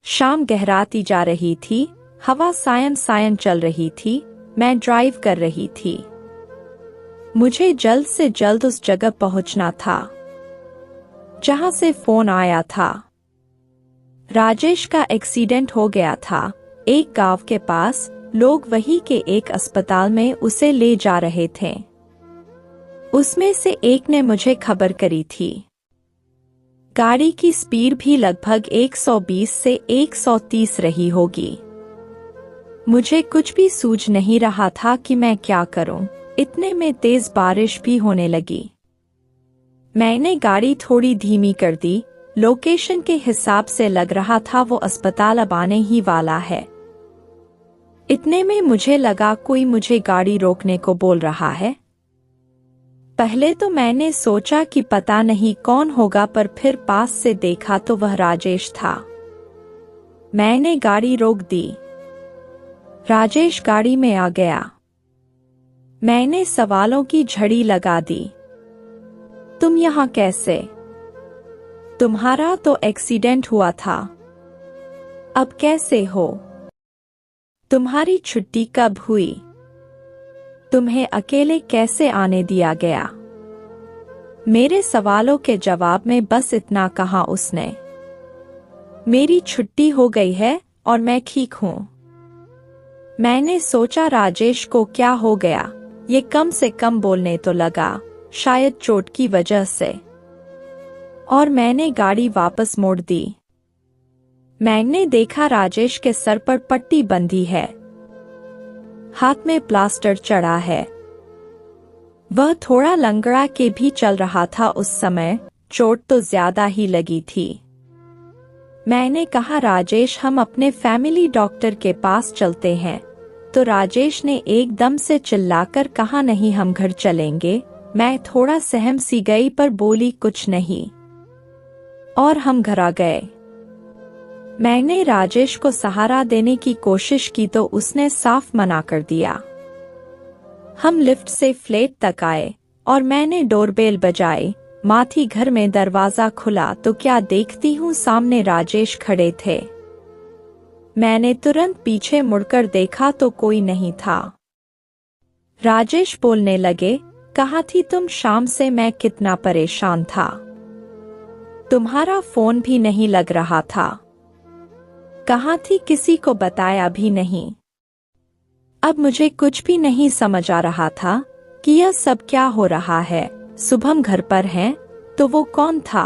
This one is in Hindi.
शाम गहराती जा रही थी, हवा सायन सायन चल रही थी, मैं ड्राइव कर रही थी। मुझे जल्द से जल्द उस जगह पहुंचना था जहां से फोन आया था। राजेश का एक्सीडेंट हो गया था एक गांव के पास। लोग वही के एक अस्पताल में उसे ले जा रहे थे। उसमें से एक ने मुझे खबर करी थी। गाड़ी की स्पीड भी लगभग 120 से 130 रही होगी। मुझे कुछ भी सूझ नहीं रहा था कि मैं क्या करूं। इतने में तेज बारिश भी होने लगी। मैंने गाड़ी थोड़ी धीमी कर दी। लोकेशन के हिसाब से लग रहा था वो अस्पताल अब आने ही वाला है। इतने में मुझे लगा कोई मुझे गाड़ी रोकने को बोल रहा है। पहले तो मैंने सोचा कि पता नहीं कौन होगा, पर फिर पास से देखा तो वह राजेश था। मैंने गाड़ी रोक दी। राजेश गाड़ी में आ गया। मैंने सवालों की झड़ी लगा दी। तुम यहाँ कैसे? तुम्हारा तो एक्सीडेंट हुआ था, अब कैसे हो? तुम्हारी छुट्टी कब हुई? तुम्हें अकेले कैसे आने दिया गया? मेरे सवालों के जवाब में बस इतना कहा उसने। मेरी छुट्टी हो गई है और मैं ठीक हूं। मैंने सोचा राजेश को क्या हो गया, ये कम से कम बोलने तो लगा, शायद चोट की वजह से। और मैंने गाड़ी वापस मोड़ दी। मैंने देखा राजेश के सर पर पट्टी बंधी है, हाथ में प्लास्टर चढ़ा है। वह थोड़ा लंगड़ा के भी चल रहा था उस समय। चोट तो ज्यादा ही लगी थी। मैंने कहा राजेश, हम अपने फैमिली डॉक्टर के पास चलते हैं। तो राजेश ने एकदम से चिल्लाकर कहा, नहीं हम घर चलेंगे। मैं थोड़ा सहम सी गई पर बोली कुछ नहीं, और हम घर आ गए। मैंने राजेश को सहारा देने की कोशिश की तो उसने साफ मना कर दिया। हम लिफ्ट से फ्लैट तक आए और मैंने डोरबेल बजाई। माथी घर में दरवाजा खुला तो क्या देखती हूँ, सामने राजेश खड़े थे। मैंने तुरंत पीछे मुड़कर देखा तो कोई नहीं था। राजेश बोलने लगे, कहा थी तुम शाम से मैं कितना परेशान था। तुम्हारा फोन भी नहीं लग रहा था। कहा थी किसी को बताया भी नहीं। अब मुझे कुछ भी नहीं समझ आ रहा था कि यह सब क्या हो रहा है। शुभम घर पर है तो वो कौन था?